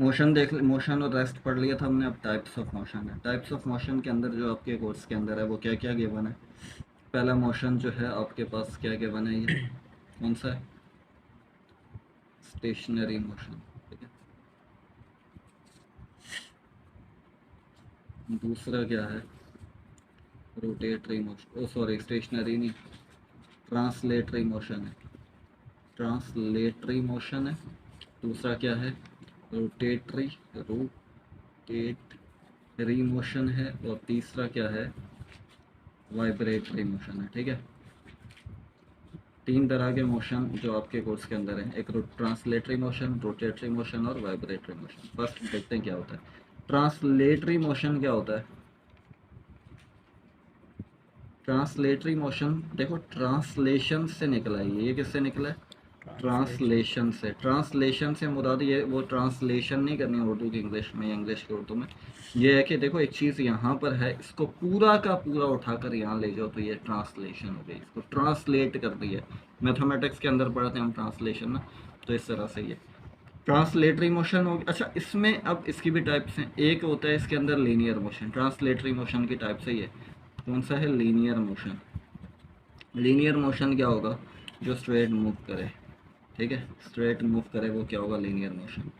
Motion देख motion और rest पढ़ लिया था हमने। अब टाइप्स ऑफ मोशन है। टाइप्स ऑफ मोशन के अंदर जो आपके कोर्स के अंदर है वो क्या क्या गिवन है। पहला मोशन जो है आपके पास क्या गिवन है, ये कौन सा है, स्टेशनरी मोशन, ठीक है। दूसरा क्या है, रोटेटरी मोशन, ओ सॉरी स्टेशनरी नहीं, ट्रांसलेटरी मोशन है, ट्रांसलेटरी मोशन है। दूसरा क्या है, रोटेटरी, रोटेटरी मोशन है। और तीसरा क्या है, वाइब्रेटरी मोशन है, ठीक है। तीन तरह के मोशन जो आपके कोर्स के अंदर है, एक ट्रांसलेटरी मोशन, रोटेटरी मोशन और वाइब्रेटरी मोशन। फर्स्ट देखते हैं क्या होता है। ट्रांसलेटरी मोशन क्या होता है। ट्रांसलेटरी मोशन देखो ट्रांसलेशन से निकला है, ये किससे निकला है, ट्रांसलेशन से। ट्रांसलेशन से मुराद ये वो ट्रांसलेशन नहीं करनी उर्दू की इंग्लिश में, इंग्लिश की उर्दू में। ये है कि देखो एक चीज़ यहाँ पर है, इसको पूरा का पूरा उठाकर यहाँ ले जाओ तो ये ट्रांसलेशन हो गई, इसको ट्रांसलेट कर दिया। मैथमेटिक्स के अंदर पढ़ते हैं हम ट्रांसलेशन ना, तो इस तरह से ये ट्रांसलेटरी मोशन हो। अच्छा इसमें अब इसकी भी टाइप्स हैं। एक होता है इसके अंदर लीनियर मोशन, ट्रांसलेटरी मोशन की टाइप से ये कौन सा है, लीनियर मोशन। लीनियर मोशन क्या होगा, जो स्ट्रेट मूव करे, ठीक है, स्ट्रेट मूव करे वो क्या होगा, linear motion.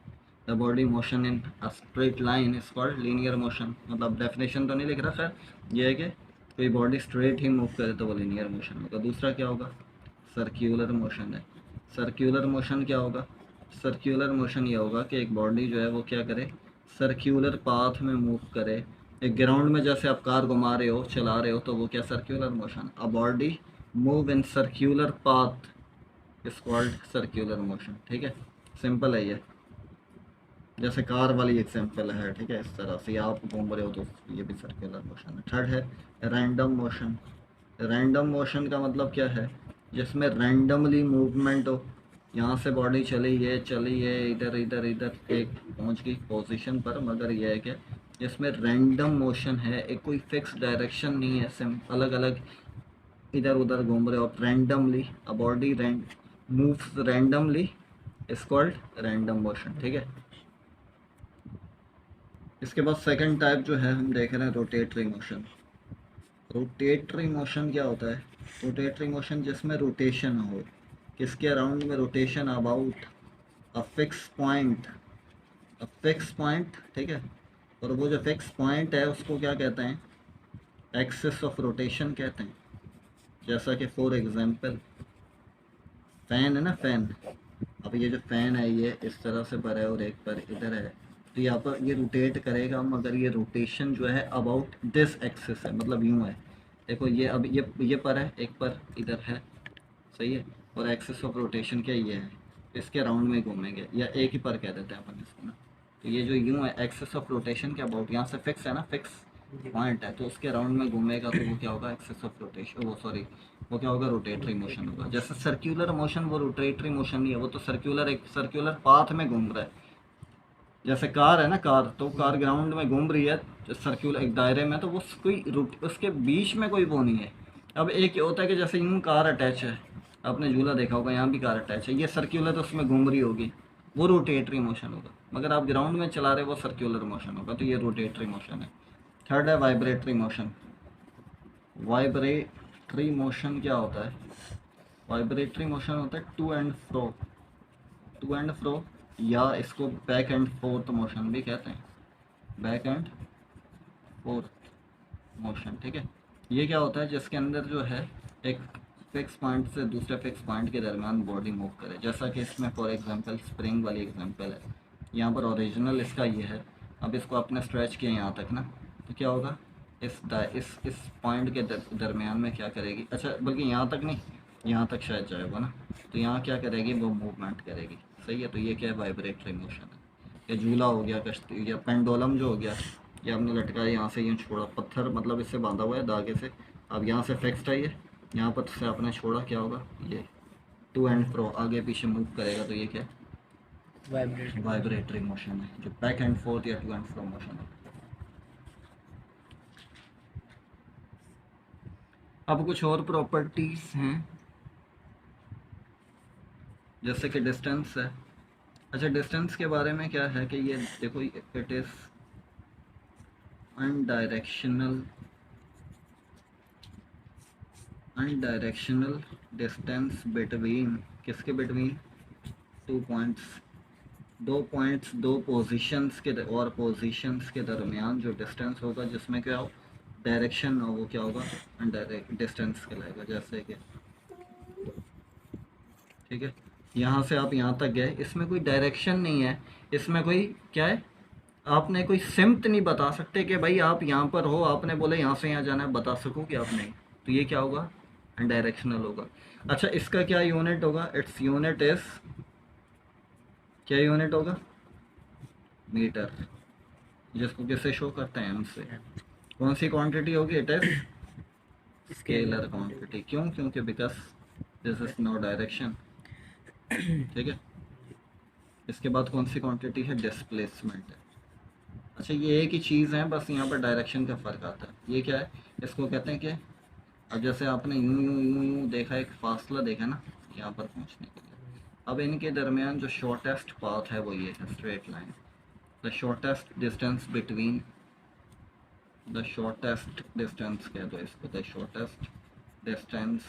The body motion in a straight line is called linear motion. मतलब डेफिनेशन तो नहीं लिख रहा, खैर ये है कि कोई बॉडी स्ट्रेट ही मूव करे तो वो लीनियर मोशन होगा। दूसरा क्या होगा, सर्क्यूलर मोशन है। सर्क्यूलर मोशन क्या होगा, सर्क्यूलर मोशन ये होगा कि एक बॉडी जो है वो क्या करे, सर्क्यूलर पाथ में मूव करे। एक ग्राउंड में जैसे आप कार घुमा रहे हो, चला रहे हो, तो वो क्या, circular motion. A body move in circular path is called circular motion, ठीक है। सिंपल है ये, जैसे कार वाली एग्जांपल है, ठीक है। इस तरह से आप घूम रहे हो तो ये भी सर्कुलर मोशन है। थर्ड है रैंडम मोशन। रैंडम मोशन का मतलब क्या है, जिसमें रैंडमली मूवमेंट हो। यहाँ से बॉडी चली है इधर इधर इधर एक पहुँच गई पोजीशन पर, मगर यह है कि जिसमें रैंडम मोशन है, एक कोई फिक्स डायरेक्शन नहीं है, सिम अलग अलग इधर उधर घूम रहे हो आप randomly. A body moves randomly is called random motion, ठीक है। इसके बाद सेकंड टाइप जो है हम देख रहे हैं, रोटेटरी मोशन। रोटेटरी मोशन क्या होता है, रोटेटरी मोशन जिसमें रोटेशन हो, किसके अराउंड में rotation, about a fix point, a fix point, ठीक है। और वो जो फिक्स पॉइंट है उसको क्या कहते हैं, एक्सिस ऑफ रोटेशन कहते हैं। जैसा कि फॉर एग्जांपल फैन है ना, फैन। अब ये जो फैन है ये इस तरह से पर है और एक पर इधर है, तो यहाँ पर ये रोटेट करेगा, मगर ये रोटेशन जो है अबाउट दिस एक्सिस है, मतलब यूँ है। देखो ये अब ये पर है, एक पर इधर है, सही है। और एक्सिस ऑफ रोटेशन क्या ये है, इसके राउंड में घूमेंगे, या एक ही पर कह देते हैं अपन इसको ना। तो ये जो यूँ है एक्सिस ऑफ रोटेशन के अबाउट, यहाँ से फिक्स है ना, फिक्स पॉइंट है, तो उसके राउंड में घूमेगा तो वो क्या होगा, एक्सिस ऑफ रोटेशन, वो सॉरी वो क्या होगा, रोटेटरी मोशन होगा। जैसे सर्क्यूलर मोशन वो रोटेटरी मोशन नहीं है, वो तो सर्क्यूलर एक सर्क्यूलर पाथ में घूम रहा है। जैसे कार है ना, कार तो कार ग्राउंड में घूम रही है सर्क्यूलर एक दायरे में, तो वो कोई रूट उसके बीच में कोई वो नहीं है। अब एक होता है कि जैसे यूँ कार अटैच है, आपने झूला देखा होगा, यहाँ भी कार अटैच है, ये सर्क्यूलर तो उसमें घूम रही होगी, वो रोटेटरी मोशन होगा। मगर आप ग्राउंड में चला रहे हो वो सर्क्यूलर मोशन होगा, तो ये रोटेटरी मोशन है। थर्ड है वाइब्रेटरी मोशन। वाइब्रेटरी मोशन क्या होता है, वाइब्रेटरी मोशन होता है to and fro, to and fro, या इसको बैक एंड फोर्थ मोशन भी कहते हैं, बैक एंड फोर्थ मोशन, ठीक है। ये क्या होता है, जिसके अंदर जो है एक फिक्स पॉइंट से दूसरे फिक्स पॉइंट के दरमियान बॉडी मूव करे, जैसा कि इसमें फॉर एग्जांपल स्प्रिंग वाली एग्जांपल है। यहाँ पर ओरिजिनल इसका ये है, अब इसको आपने स्ट्रेच किया यहाँ तक ना, तो क्या होगा, इस पॉइंट के दरमियान में क्या करेगी, अच्छा बल्कि यहाँ तक नहीं, यहाँ तक शायद जाएगा ना, तो यहाँ क्या करेगी, वो मूवमेंट करेगी, सही है। तो ये क्या है, वाइब्रेटरी मोशन है। या झूला हो गया, कश्ती या पेंडोलम जो हो गया, ये आपने लटकाया, यहाँ से यूँ छोड़ा, पत्थर मतलब इससे बांधा हुआ है धागे से, अब यहाँ से फिक्स्ड है ये, यहाँ पर से आपने छोड़ा, क्या होगा, ये टू एंड फ्रो आगे पीछे मूव करेगा, तो ये क्या वाइब्रेटरी मोशन है, जो बैक एंड फोर्थ या टू एंड फ्रो मोशन है। अब कुछ और प्रॉपर्टीज़ हैं, जैसे कि डिस्टेंस है, अच्छा डिस्टेंस के बारे में क्या है कि ये देखो इट इज़ अनडायरेक्शनल अनडायरेक्शनल डिस्टेंस बिटवीन, किसके बिटवीन, 2 पॉइंट्स, 2 पॉइंट्स, दो पोजीशंस के और पोजीशंस के दरमियान जो डिस्टेंस होगा जिसमें क्या हो डायरेक्शन हो, वो क्या होगा अनडायरेक्ट डिस्टेंस कहलाएगा। जैसे कि ठीक है, यहाँ से आप यहाँ तक गए, इसमें कोई डायरेक्शन नहीं है, इसमें कोई क्या है, आपने कोई सिम्त नहीं बता सकते कि भाई आप यहाँ पर हो, आपने बोले यहाँ से यहाँ जाना है, बता सको कि आप नहीं, तो ये क्या होगा अनडायरेक्शनल होगा। अच्छा इसका क्या यूनिट होगा, इट्स यूनिट इज, क्या यूनिट होगा, मीटर, जिसको किससे शो करते हैं हमसे। कौन सी क्वांटिटी होगी, इट इज स्केलर क्वांटिटी। क्यों, क्योंकि because this is no direction. ठीक है, इसके बाद कौन सी क्वांटिटी है, डिस्प्लेसमेंट है। अच्छा ये एक ही चीज़ है, बस यहाँ पर डायरेक्शन का फ़र्क आता है। ये क्या है, इसको कहते हैं कि अब जैसे आपने यूं यूं यूं यूं देखा, एक फासला देखा ना यहाँ पर पहुँचने के लिए, अब इनके दरमियान जो शॉर्टेस्ट पाथ है वो ये है, straight line. The shortest distance between, the shortest distance कह दो इसको, the shortest distance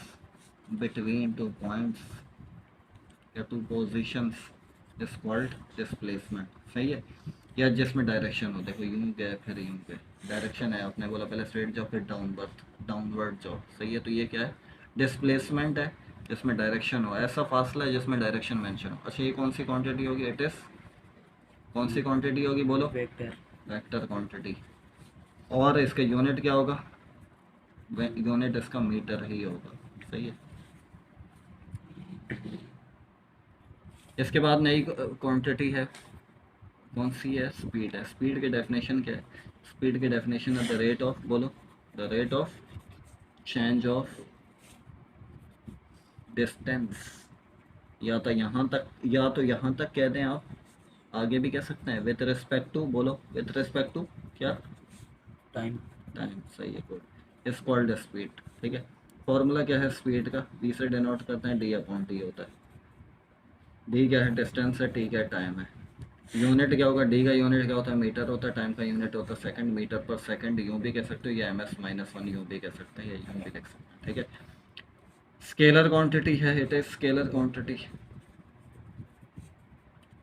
between 2 points या 2 पोजीशंस इज कॉल्ड डिस्प्लेसमेंट। सही है, या जिसमें डायरेक्शन हो, देखो यूं गए फिर यूं गए, डायरेक्शन है, आपने बोला पहले स्ट्रेट जाओ फिर डाउनवर्ड जाओ। सही है, तो ये क्या है, डिस्प्लेसमेंट है जिसमें डायरेक्शन हो, ऐसा फासला है जिसमें डायरेक्शन मेंशन हो। अच्छा ये कौन सी क्वांटिटी होगी, इट इज कौन सी क्वांटिटी होगी, बोलो, वेक्टर, वेक्टर क्वांटिटी। और इसका यूनिट क्या होगा, यूनिट इसका मीटर ही होगा। सही है, इसके बाद नई क्वांटिटी है, कौन सी है, स्पीड है। स्पीड की डेफिनेशन क्या है, स्पीड की डेफिनेशन है द रेट ऑफ, बोलो, the rate of change of distance, या तो यहाँ तक, या तो यहाँ तक कह दें आप, आगे भी कह सकते हैं, विथ रिस्पेक्ट टू, बोलो विथ रिस्पेक्ट टू क्या, टाइम, टाइम। सही है, गुड, इज कॉल्ड स्पीड। ठीक है, फॉर्मूला क्या है स्पीड का, वी से डिनोट करते हैं, डी अपॉन टी होता है। डी क्या है, डिस्टेंस है, टी क्या है, टाइम है। यूनिट क्या होगा, डी का यूनिट क्या होता है, मीटर होता है, टाइम का यूनिट होता है सेकंड, मीटर पर सेकंड यूं भी कह सकते हो, या ms-1 यूं भी कह सकते हैं, या यूं भी लिख सकते हैं। ठीक है, स्केलर क्वांटिटी है, इट इज स्केलर क्वांटिटी,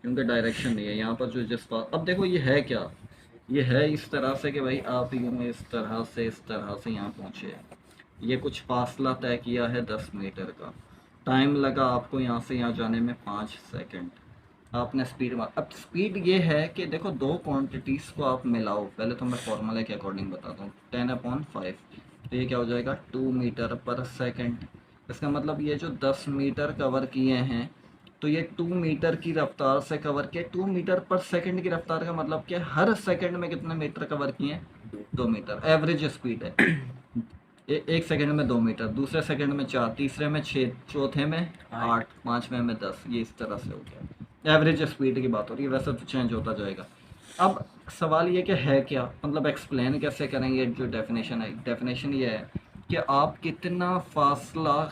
क्योंकि डायरेक्शन नहीं है यहाँ पर जो जिस पास। अब देखो ये है क्या, ये है इस तरह से कि भाई आप यूँ इस तरह से यहाँ पहुँचे, ये कुछ फासला तय किया है 10 मीटर का, टाइम लगा आपको यहाँ से यहाँ जाने में 5 सेकंड, आपने स्पीड मार। अब स्पीड ये है कि देखो दो क्वांटिटीज़ को आप मिलाओ, पहले तो मैं फॉर्मूला के अकॉर्डिंग बताता हूँ, 10/5, तो ये क्या हो जाएगा 2 मीटर पर सेकंड। इसका मतलब ये जो 10 मीटर कवर किए हैं, तो ये 2 मीटर की रफ्तार से कवर किए। 2 मीटर पर सेकंड की रफ्तार का मतलब क्या है, हर सेकंड में कितने मीटर कवर किए हैं, 2 मीटर एवरेज स्पीड है। एक सेकंड में 2 मीटर, दूसरे सेकंड में 4, तीसरे में 6, चौथे में 8, पाँचवें में 10, ये इस तरह से हो गया, एवरेज स्पीड की बात हो रही है, वैसे तो चेंज होता जाएगा। अब सवाल ये कि है क्या, मतलब एक्सप्लेन कैसे करेंगे, जो डेफिनेशन है, डेफिनेशन ये है कि आप कितना फासला,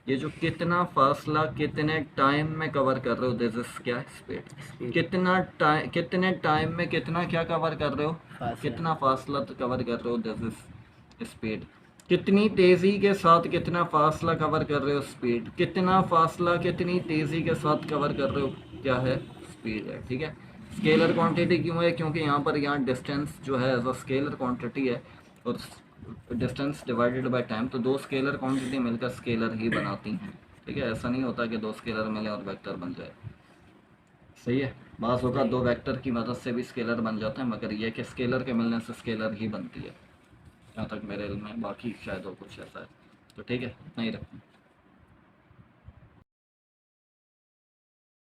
ये जो कितना फासला कितने टाइम में कवर कर रहे हो, दिस इज क्या, स्पीड। कितना टाइम, कितने टाइम में कितना क्या कवर कर रहे हो, कितना फासला कवर कर रहे हो, दिस इज स्पीड। कितनी तेज़ी के साथ कितना फासला कवर कर रहे हो, स्पीड। कितना फासला कितनी तेज़ी के साथ कवर कर रहे हो, क्या है, स्पीड है। ठीक है, स्केलर क्वांटिटी क्यों है, क्योंकि यहाँ पर यहाँ डिस्टेंस जो है एज अ स्केलर क्वांटिटी है, और डिस्टेंस डिवाइडेड बाय टाइम, तो दो स्केलर क्वांटिटी मिलकर स्केलर ही बनाती हैं। ठीक है, ऐसा नहीं होता कि दो स्केलर मिले और वेक्टर बन जाए। सही है, बाज़ होगा दो वेक्टर की मदद से भी स्केलर बन जाता है, मगर ये कि स्केलर के मिलने से स्केलर ही बनती है, जहाँ तक मेरे इल्म में, बाकी शायद हो कुछ ऐसा है। तो ठीक है, नहीं रखना।